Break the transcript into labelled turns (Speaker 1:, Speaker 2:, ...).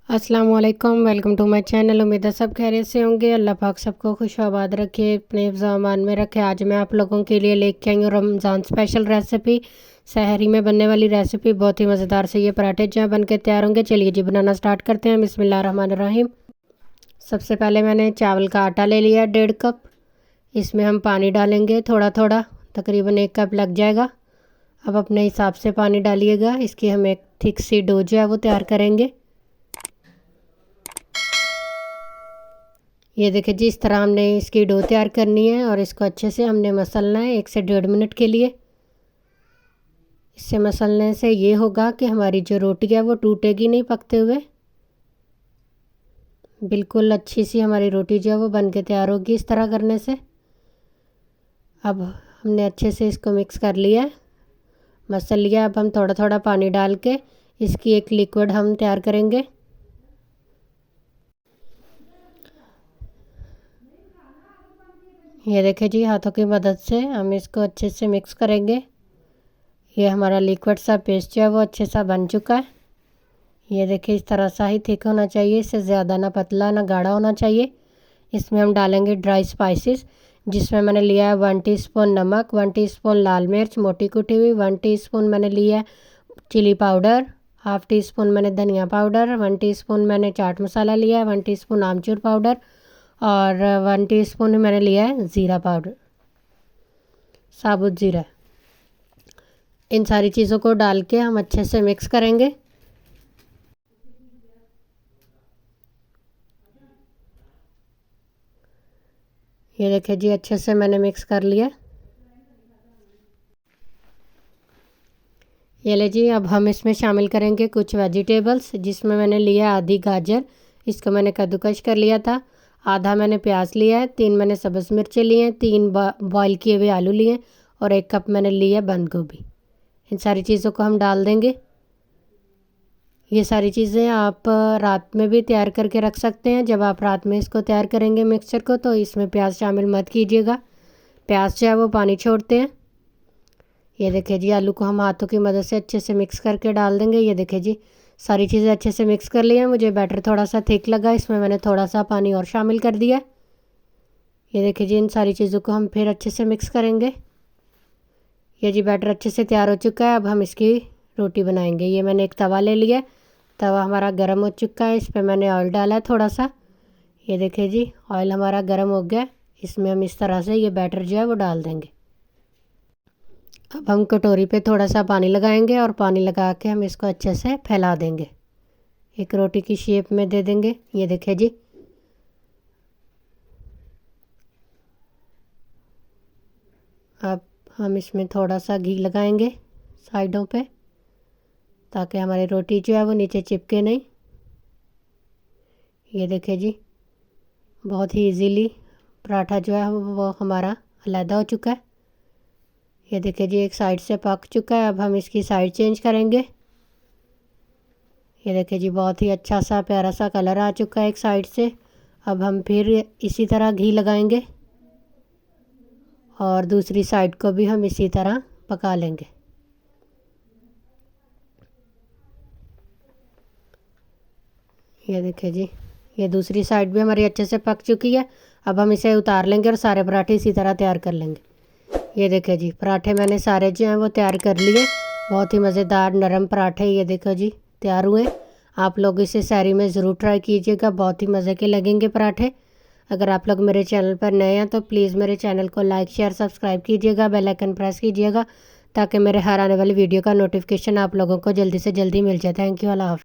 Speaker 1: अस्सलाम वालेकुम, welcome to my channel. उम्मीद है सब खैरियत से होंगे। अल्लाह पाक सबको खुश आबाद रखे, अपने ज़मान में रखे। आज मैं आप लोगों के लिए लेके आई हूँ रमज़ान स्पेशल रेसिपी, सहरी में बनने वाली रेसिपी। बहुत ही मज़ेदार से ये पराठे जो हैं बन के तैयार होंगे। चलिए जी बनाना स्टार्ट करते हैं। बिस्मिल्लाहिर्रहमानिर्रहीम। सबसे पहले मैंने चावल का आटा ले लिया 1.5 कप। इसमें हम पानी डालेंगे थोड़ा थोड़ा, तकरीबन 1 कप लग जाएगा। अब अपने हिसाब से पानी डालिएगा। इसकी हम एक थिक सी डो जो है वो तैयार करेंगे। ये देखिए जी, इस तरह हमने इसकी डो तैयार करनी है और इसको अच्छे से हमने मसलना है 1 से 1.5 मिनट के लिए। इससे मसलने से ये होगा कि हमारी जो रोटी है वो टूटेगी नहीं पकते हुए। बिल्कुल अच्छी सी हमारी रोटी जो है वो बन के तैयार होगी इस तरह करने से। अब हमने अच्छे से इसको मिक्स कर लिया है, मसल लिया। अब हम थोड़ा थोड़ा पानी डाल के इसकी एक लिक्विड हम तैयार करेंगे। ये देखिए जी, हाथों की मदद से हम इसको अच्छे से मिक्स करेंगे। ये हमारा लिक्विड सा पेस्ट जो है वो अच्छे सा बन चुका है। ये देखिए इस तरह सा ही थिक होना चाहिए, इससे ज़्यादा ना पतला ना गाढ़ा होना चाहिए। इसमें हम डालेंगे ड्राई स्पाइसेस, जिसमें मैंने लिया है 1 टीस्पून नमक, 1 टीस्पून लाल मिर्च मोटी कुटी हुई, 1 टीस्पून मैंने लिया है chili powder, half teaspoon मैंने धनिया पाउडर, 1 टीस्पून मैंने चाट मसाला लिया है, 1 टीस्पून आमचूर पाउडर और 1 टीस्पून मैंने लिया है ज़ीरा पाउडर, साबुत ज़ीरा। इन सारी चीज़ों को डाल के हम अच्छे से मिक्स करेंगे। ये देखिए जी, अच्छे से मैंने मिक्स कर लिया। ये ले जी, अब हम इसमें शामिल करेंगे कुछ वेजिटेबल्स, जिसमें मैंने लिया आधी गाजर, इसको मैंने कद्दूकश कर लिया था। आधा मैंने प्याज लिया है, 3 मैंने सब्ज़ मिर्चें लिए हैं, 3 बॉयल किए हुए आलू लिए और 1 कप मैंने लिया बंद गोभी। इन सारी चीज़ों को हम डाल देंगे। ये सारी चीज़ें आप रात में भी तैयार करके रख सकते हैं। जब आप रात में इसको तैयार करेंगे मिक्सचर को, तो इसमें प्याज शामिल मत कीजिएगा। प्याज जो है वो पानी छोड़ते हैं। ये देखिए जी, आलू को हम हाथों की मदद से अच्छे से मिक्स करके डाल देंगे। ये देखिए जी, सारी चीज़ें अच्छे से मिक्स कर लिया। मुझे बैटर थोड़ा सा थिक लगा, इसमें मैंने थोड़ा सा पानी और शामिल कर दिया। ये देखिए जी, इन सारी चीज़ों को हम फिर अच्छे से मिक्स करेंगे। ये जी, बैटर अच्छे से तैयार हो चुका है। अब हम इसकी रोटी बनाएंगे। ये मैंने एक तवा ले लिया, तवा हमारा गर्म हो चुका है। इस पर मैंने ऑयल डाला है थोड़ा सा। ये देखिए जी, ऑयल हमारा गर्म हो गया। इसमें हम इस तरह से ये बैटर जो है वो डाल देंगे। अब हम कटोरी पे थोड़ा सा पानी लगाएंगे और पानी लगा के हम इसको अच्छे से फैला देंगे, एक रोटी की शेप में दे देंगे। ये देखिए जी, अब हम इसमें थोड़ा सा घी लगाएंगे साइडों पे, ताकि हमारी रोटी जो है वो नीचे चिपके नहीं। ये देखिए जी, बहुत ही इजीली पराठा जो है वो हमारा अलहदा हो चुका है। ये देखिए जी, एक साइड से पक चुका है। अब हम इसकी साइड चेंज करेंगे। ये देखिए जी, बहुत ही अच्छा सा प्यारा सा कलर आ चुका है एक साइड से। अब हम फिर इसी तरह घी लगाएंगे और दूसरी साइड को भी हम इसी तरह पका लेंगे। ये देखिए जी, ये दूसरी साइड भी हमारी अच्छे से पक चुकी है। अब हम इसे उतार लेंगे और सारे पराठे इसी तरह तैयार कर लेंगे। ये देखिए जी, पराठे मैंने सारे जो हैं वो तैयार कर लिए। बहुत ही मज़ेदार नरम पराठे ये देखो जी तैयार हुए। आप लोग इसे सहरी में ज़रूर ट्राई कीजिएगा, बहुत ही मज़े के लगेंगे पराठे। अगर आप लोग मेरे चैनल पर नए हैं तो प्लीज़ मेरे चैनल को लाइक शेयर सब्सक्राइब कीजिएगा, बेल आइकन प्रेस कीजिएगा, ताकि मेरे हर आने वाली वीडियो का नोटिफिकेशन आप लोगों को जल्दी से जल्दी मिल जाए। थैंक यू, अल्लाह हाफ़िज़।